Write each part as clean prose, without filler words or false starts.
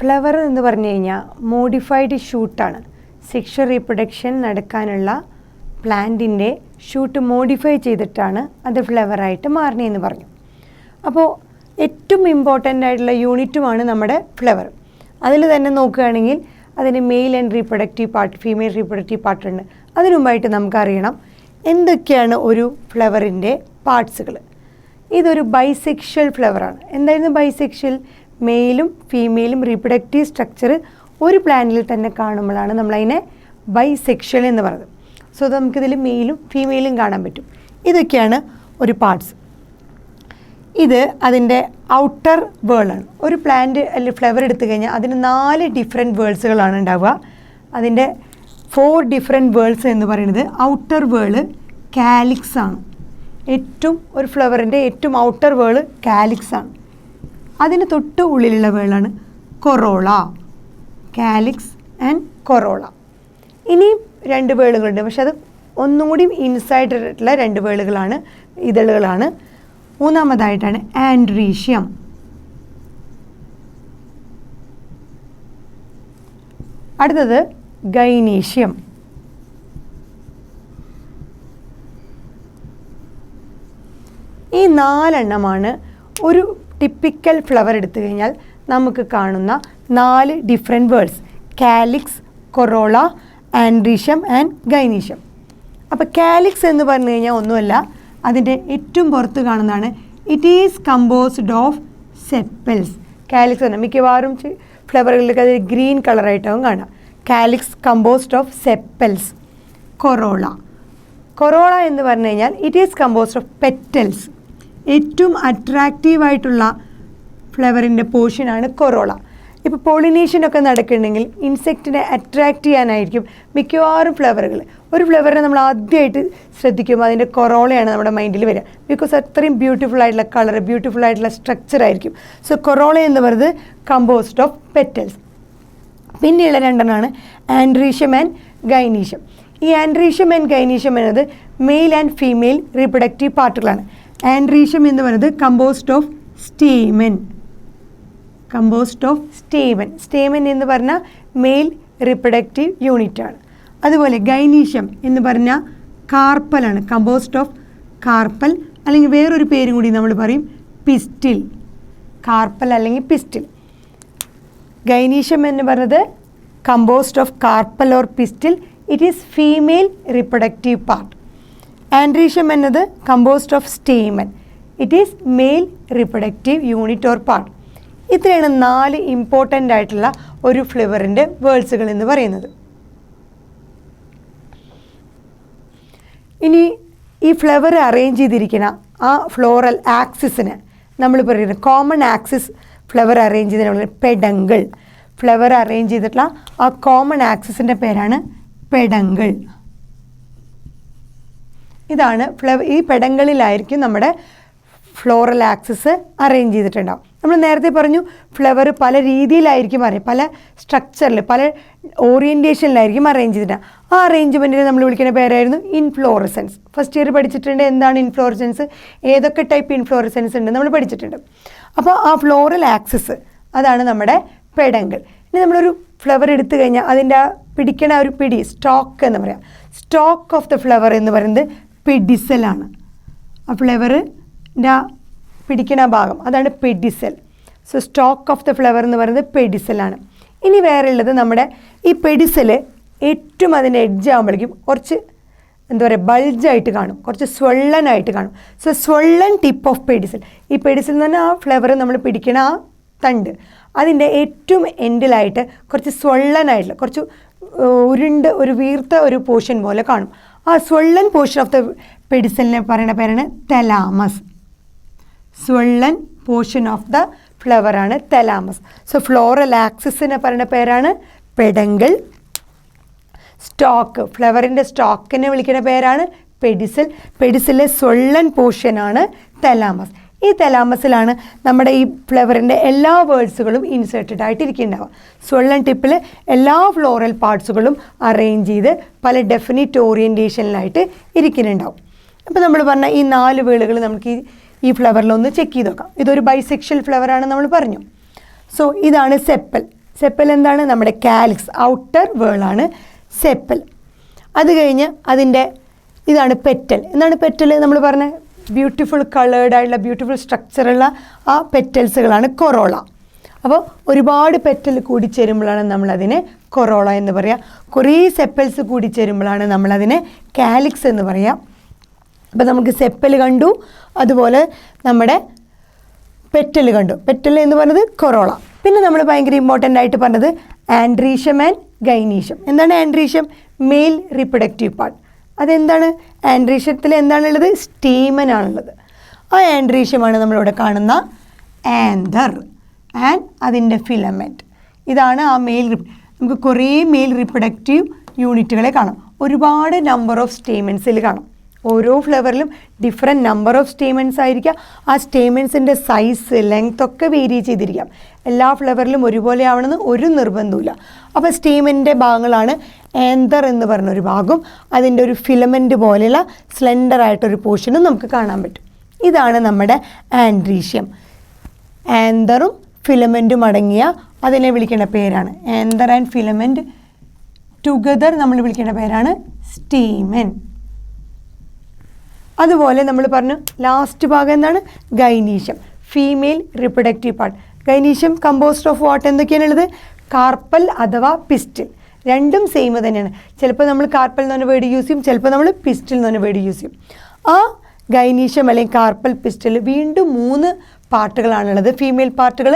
Flower എന്ന് പറഞ്ഞു കഴിഞ്ഞാൽ മോഡിഫൈഡ് ഷൂട്ടാണ്. സെക്ഷൽ റീപ്രൊഡക്ഷൻ നടക്കാനുള്ള പ്ലാന്റിൻ്റെ ഷൂട്ട് മോഡിഫൈ ചെയ്തിട്ടാണ് അത് ഫ്ലവറായിട്ട് മാറണതെന്ന് പറഞ്ഞു. അപ്പോൾ ഏറ്റവും ഇമ്പോർട്ടൻ്റ് ആയിട്ടുള്ള യൂണിറ്റുമാണ് നമ്മുടെ ഫ്ലവർ. അതിൽ തന്നെ നോക്കുകയാണെങ്കിൽ അതിന് male and reproductive part, female reproductive part ഉണ്ട്. അതിനു മുമ്പായിട്ട് നമുക്കറിയണം എന്തൊക്കെയാണ് ഒരു ഫ്ലവറിൻ്റെ പാർട്സുകൾ. ഇതൊരു ബൈസെക്ഷൽ ഫ്ലവറാണ്. എന്തായിരുന്നു ബൈസെക്ഷൽ? മെയിലും ഫീമെയിലും റീപ്രൊഡക്റ്റീവ് സ്ട്രക്ചർ ഒരു പ്ലാന്റിൽ തന്നെ കാണുമ്പോഴാണ് നമ്മളതിനെ ബൈസെക്ഷൽ എന്ന് പറയുന്നത്. സോ നമുക്കിതിൽ മെയിലും ഫീമെയിലും കാണാൻ പറ്റും. ഇതൊക്കെയാണ് ഒരു പാർട്സ്. ഇത് അതിൻ്റെ ഔട്ടർ വേളാണ്. ഒരു പ്ലാന്റ് അല്ലെങ്കിൽ ഫ്ലവർ എടുത്തു കഴിഞ്ഞാൽ അതിന് 4 ഡിഫറെൻറ്റ് വേൾസുകളാണ് ഉണ്ടാവുക. അതിൻ്റെ 4 ഡിഫറെൻറ്റ് വേൾസ് എന്ന് പറയുന്നത് ഔട്ടർ വേള് കാലിക്സ് ആണ്. ഒരു ഫ്ലവറിൻ്റെ ഏറ്റവും ഔട്ടർ വേള് കാലിക്സ് ആണ്. അതിന് തൊട്ട് ഉള്ളിലുള്ള വേളാണ് കൊറോള, കാലിക്സ് ആൻഡ് കൊറോള. ഇനിയും 2 വേളുകളുണ്ട്, പക്ഷെ അത് ഒന്നും കൂടി ഇൻസൈഡ് ആയിട്ടുള്ള 2 വേളുകളാണ്, ഇതളുകളാണ്. മൂന്നാമതായിട്ടാണ് ആൻഡ്രീഷ്യം. അടുത്തത് ഗൈനീഷ്യം. ഈ 4 എണ്ണമാണ് ഒരു ടിപ്പിക്കൽ ഫ്ലവർ എടുത്തു കഴിഞ്ഞാൽ നമുക്ക് കാണുന്ന 4 different words: calyx, corolla, androecium and gynoecium. അപ്പോൾ കാലിക്സ് എന്ന് പറഞ്ഞു കഴിഞ്ഞാൽ ഒന്നുമല്ല, അതിൻ്റെ ഏറ്റവും പുറത്ത് കാണുന്നതാണ്. It is composed of sepals. Calyx തന്നെ മിക്കവാറും ഫ്ലവറുകളിലൊക്കെ അത് ഗ്രീൻ കളറായിട്ടാവും കാണാം. Calyx composed of sepals. Corolla എന്ന് പറഞ്ഞു കഴിഞ്ഞാൽ it is composed of petals. ഏറ്റവും അട്രാക്റ്റീവായിട്ടുള്ള ഫ്ലവറിൻ്റെ പോർഷനാണ് കൊറോള. ഇപ്പോൾ പോളിനേഷനൊക്കെ നടക്കുന്നുണ്ടെങ്കിൽ ഇൻസെക്റ്റിനെ അട്രാക്റ്റ് ചെയ്യാനായിരിക്കും മിക്കവാറും ഫ്ലവറുകൾ. ഒരു ഫ്ലവറിനെ നമ്മൾ ആദ്യമായിട്ട് ശ്രദ്ധിക്കുമ്പോൾ അതിൻ്റെ കൊറോളയാണ് നമ്മുടെ മൈൻഡിൽ വരിക. ബിക്കോസ് അത്രയും ബ്യൂട്ടിഫുൾ ആയിട്ടുള്ള കളർ, ബ്യൂട്ടിഫുൾ ആയിട്ടുള്ള സ്ട്രക്ചർ ആയിരിക്കും. സോ കൊറോള എന്ന് പറയുന്നത് കമ്പോസ്ഡ് ഓഫ് പെറ്റൽസ്. പിന്നെയുള്ള 2 എണ്ണമാണ് ആൻഡ്രീഷ്യം ആൻഡ് ഗൈനീഷ്യം. ഈ ആൻഡ്രീഷ്യം ആൻഡ് ഗൈനീഷ്യം എന്നത് മെയിൽ ആൻഡ് ഫീമെയിൽ റീപ്രൊഡക്റ്റീവ് പാർട്ടുകളാണ്. ആൻഡ്രീഷ്യം എന്ന് പറയുന്നത് കമ്പോസ്ഡ് ഓഫ് സ്റ്റേമൻ. സ്റ്റേമൻ എന്ന് പറഞ്ഞാൽ മെയിൽ റീപ്രൊഡക്റ്റീവ് യൂണിറ്റ് ആണ്. അതുപോലെ ഗൈനീഷ്യം എന്ന് പറഞ്ഞാൽ കാർപ്പലാണ്. കമ്പോസ്ഡ് ഓഫ് കാർപ്പൽ, അല്ലെങ്കിൽ വേറൊരു പേരും കൂടി നമ്മൾ പറയും പിസ്റ്റിൽ. കാർപ്പൽ അല്ലെങ്കിൽ പിസ്റ്റിൽ. ഗൈനീഷ്യം എന്ന് പറയുന്നത് composed of carpel or pistil. It is female reproductive part. Androecium എന്നത് composed of stamen. It is male reproductive unit or part. ഇത്രയാണ് 4 ഇമ്പോർട്ടൻ്റ് ആയിട്ടുള്ള ഒരു ഫ്ലവറിൻ്റെ വേർഡ്സുകൾ എന്ന് പറയുന്നത്. ഇനി ഈ ഫ്ലവർ അറേഞ്ച് ചെയ്തിരിക്കുന്ന ആ ഫ്ലോറൽ ആക്സിസിന് നമ്മൾ പറയുന്നത് കോമൺ ആക്സിസ് ഫ്ലവർ അറേഞ്ച് ചെയ്തതിനുള്ള പെഡങ്കിൾ. ഫ്ലവർ അറേഞ്ച് ചെയ്തിട്ടുള്ള ആ കോമൺ ആക്സിസിൻ്റെ പേരാണ് പെഡങ്കിൾ. ഇതാണ് ഈ പെഡങ്കിളിലായിരിക്കും നമ്മുടെ ഫ്ലോറൽ ആക്സിസ് അറേഞ്ച് ചെയ്തിട്ടുണ്ടാവും. നമ്മൾ നേരത്തെ പറഞ്ഞു ഫ്ലവർ പല രീതിയിലായിരിക്കും പല സ്ട്രക്ചറിൽ, പല ഓറിയൻറ്റേഷനിലായിരിക്കും അറേഞ്ച് ചെയ്തിട്ടുണ്ടാകും. ആ അറേഞ്ച്മെൻറ്റിനെ നമ്മൾ വിളിക്കുന്ന പേരായിരുന്നു ഇൻഫ്ലോറസൻസ്. ഫസ്റ്റ് ഇയർ പഠിച്ചിട്ടുണ്ട് എന്താണ് ഇൻഫ്ലോറസൻസ്, ഏതൊക്കെ ടൈപ്പ് ഇൻഫ്ലോറസൻസ് ഉണ്ട് നമ്മൾ പഠിച്ചിട്ടുണ്ട്. അപ്പോൾ ആ ഫ്ലോറൽ ആക്സിസ് അതാണ് നമ്മുടെ പെഡങ്കിൾ. ഇനി നമ്മളൊരു ഫ്ലവർ എടുത്തു കഴിഞ്ഞാൽ അതിൻ്റെ പിടിക്കണ ഒരു പിടി, സ്റ്റോക്ക് എന്ന് പറയാം. സ്റ്റോക്ക് ഓഫ് ദ ഫ്ലവർ എന്ന് പറയുന്നത് പെഡിസലാണ്. ആ ഫ്ലവറിൻ്റെ പിടിക്കണ ഭാഗം അതാണ് pedicel. So stock of the flower എന്ന് പറയുന്നത് പെഡിസലാണ്. ഇനി വേറെ ഉള്ളത് നമ്മുടെ ഈ പെഡിസൽ ഏറ്റവും അതിൻ്റെ എഡ്ജ് ആകുമ്പോഴേക്കും കുറച്ച് ബൾജായിട്ട് കാണും, കുറച്ച് സ്വള്ളനായിട്ട് കാണും. So swollen tip of pedicel. ഈ പെഡിസൽ എന്ന് പറഞ്ഞാൽ ആ ഫ്ലവർ നമ്മൾ പിടിക്കണ ആ തണ്ട്, അതിൻ്റെ ഏറ്റവും എൻഡിലായിട്ട് കുറച്ച് സ്വള്ളനായിട്ടുള്ള, കുറച്ച് ഉരുണ്ട് ഒരു വീർത്ത ഒരു പോർഷൻ പോലെ കാണും. ആ സ്വള്ളൻ പോർഷൻ ഓഫ് ദ പെഡിസലിനെ പറയുന്ന പേരാണ് thalamus. Swollen portion of the ഫ്ലവറാണ് തലാമസ്. സോ ഫ്ലോറൽ ആക്സിസിനെ പറയുന്ന പേരാണ് പെഡങ്കിൾ. സ്റ്റോക്ക്, ഫ്ലവറിൻ്റെ സ്റ്റോക്കിനെ വിളിക്കുന്ന പേരാണ് പെഡിസൽ. പെഡിസലിലെ സ്വള്ളൻ പോർഷനാണ് തലാമസ്. ഈ തലാമസിലാണ് നമ്മുടെ ഈ ഫ്ലവറിൻ്റെ എല്ലാ വേർഡ്സുകളും ഇൻസേർട്ടഡ് ആയിട്ടിരിക്കുന്നുണ്ടാവുക. സ്വള്ളൻ ടിപ്പിൽ എല്ലാ ഫ്ലോറൽ പാർട്സുകളും അറേഞ്ച് ചെയ്ത് പല ഡെഫിനിറ്റ് ഓറിയൻറ്റേഷനിലായിട്ട് ഇരിക്കുന്നുണ്ടാവും. അപ്പോൾ നമ്മൾ പറഞ്ഞ ഈ 4 വേളുകൾ നമുക്ക് ഈ ഫ്ലവറിലൊന്ന് ചെക്ക് ചെയ്ത് നോക്കാം. ഇതൊരു ബൈസെക്ഷൽ ഫ്ലവറാണ് നമ്മൾ പറഞ്ഞു. സോ ഇതാണ് സെപ്പൽ. സെപ്പൽ എന്താണ്? നമ്മുടെ കാലിക്സ്, ഔട്ടർ വേളാണ് സെപ്പൽ. അത് കഴിഞ്ഞ് അതിൻ്റെ ഇതാണ് പെറ്റൽ. എന്താണ് പെറ്റൽ? നമ്മൾ പറഞ്ഞ ബ്യൂട്ടിഫുൾ കളേർഡ് ആയിട്ടുള്ള ബ്യൂട്ടിഫുൾ സ്ട്രക്ചറുള്ള ആ പെറ്റൽസുകളാണ് കൊറോള. അപ്പോൾ ഒരുപാട് പെറ്റൽ കൂടിച്ചേരുമ്പോഴാണ് നമ്മളതിനെ കൊറോള എന്ന് പറയുക. കുറേ സെപ്പൽസ് കൂടിച്ചേരുമ്പോഴാണ് നമ്മളതിനെ കാലിക്സ് എന്ന് പറയുക. അപ്പോൾ നമുക്ക് സെപ്പൽ കണ്ടു, അതുപോലെ നമ്മുടെ പെറ്റൽ കണ്ടു. പെറ്റൽ എന്ന് പറഞ്ഞത് കൊറോള. പിന്നെ നമ്മൾ ഭയങ്കര ഇമ്പോർട്ടൻ്റ് ആയിട്ട് പറഞ്ഞത് ആൻഡ്രീഷ്യം ആൻഡ് ഗൈനീഷ്യം. എന്താണ് ആൻഡ്രീഷ്യം? Mail reproductive part. അതെന്താണ്? ആൻഡ്രീഷ്യത്തിൽ എന്താണുള്ളത്? സ്റ്റീമൻ ആണുള്ളത്. ആ ആൻഡ്രീഷ്യമാണ് നമ്മളിവിടെ കാണുന്ന ആന്തർ ആൻഡ് അതിൻ്റെ ഫിലമെൻറ്റ്. ഇതാണ് ആ നമുക്ക് കുറേ മെയിൽ റീപ്രൊഡക്റ്റീവ് യൂണിറ്റുകളെ കാണാം. ഒരുപാട് നമ്പർ ഓഫ് സ്റ്റേമെൻസിൽ കാണാം. ഓരോ ഫ്ലവറിലും ഡിഫറെൻറ്റ് നമ്പർ ഓഫ് സ്റ്റേമെൻസ് ആയിരിക്കാം. ആ സ്റ്റേമെൻസിൻ്റെ സൈസ്, ലെങ്ത് ഒക്കെ വേരി ചെയ്തിരിക്കാം. എല്ലാ ഫ്ലവറിലും ഒരുപോലെ ആവണമെന്ന് ഒരു നിർബന്ധമില്ല. അപ്പോൾ സ്റ്റേമെൻ്റെ ഭാഗങ്ങളാണ് ആന്തർ എന്ന് പറഞ്ഞൊരു ഭാഗം. അതിൻ്റെ ഒരു ഫിലമെൻറ്റ് പോലെയുള്ള സ്ലെൻഡറായിട്ടൊരു പോർഷനും നമുക്ക് കാണാൻ പറ്റും. ഇതാണ് നമ്മുടെ ആൻഡ്രീഷ്യം. ആന്തറും ഫിലമെൻറ്റും അടങ്ങിയ അതിനെ വിളിക്കേണ്ട പേരാണ് ആന്തർ ആൻഡ് ഫിലമെൻറ്റ് ടുഗദർ നമ്മൾ വിളിക്കേണ്ട പേരാണ് സ്റ്റീമൻ. അതുപോലെ നമ്മൾ പറഞ്ഞു ലാസ്റ്റ് ഭാഗം എന്താണ്? Gynoecium, female reproductive part. Gynoecium composed of what? എന്തൊക്കെയാണുള്ളത്? കാർപ്പൽ അഥവാ പിസ്റ്റിൽ. രണ്ടും സെയിം തന്നെയാണ്. ചിലപ്പോൾ നമ്മൾ കാർപ്പൽ എന്ന് പറഞ്ഞ വേർഡ് യൂസ് ചെയ്യും, ചിലപ്പോൾ നമ്മൾ പിസ്റ്റിൽ എന്ന് പറഞ്ഞ വേർഡ് യൂസ് ചെയ്യും. ആ ഗൈനീഷ്യം അല്ലെങ്കിൽ കാർപ്പൽ പിസ്റ്റിൽ വീണ്ടും 3 പാർട്ടുകളാണുള്ളത്, ഫീമെയിൽ പാർട്ടുകൾ.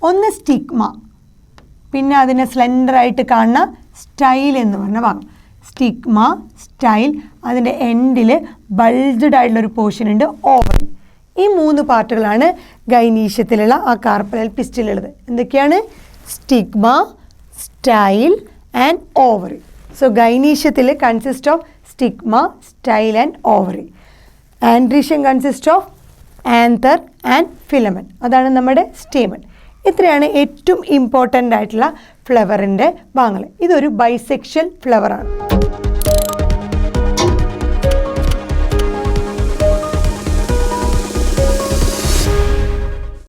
ഒന്ന് സ്റ്റിഗ്മ, പിന്നെ അതിനെ സ്ലെൻഡറായിട്ട് കാണുന്ന സ്റ്റൈൽ എന്ന് പറഞ്ഞ ഭാഗം. സ്റ്റിഗ്മ, സ്റ്റൈൽ, അതിൻ്റെ എൻഡിൽ ബൾജ്ഡ് ആയിട്ടുള്ളൊരു പോർഷൻ ഉണ്ട്, ഓവറി. ഈ 3 പാർട്ടുകളാണ് ഗൈനീഷ്യത്തിലുള്ള ആ കാർപ്പൽ പിസ്റ്റിലുള്ളത്. എന്തൊക്കെയാണ്? Stigma, style and ovary. So ഗൈനീഷ്യത്തിൽ consist of stigma, style and ovary. Androecium consist of anther and filament. അതാണ് നമ്മുടെ സ്റ്റേമൻ. ഇത്രയാണ് ഏറ്റവും ഇമ്പോർട്ടൻ്റ് ആയിട്ടുള്ള ഫ്ലവറിൻ്റെ ഭാഗങ്ങൾ. ഇതൊരു ബൈസെക്ഷൽ ഫ്ലവറാണ്.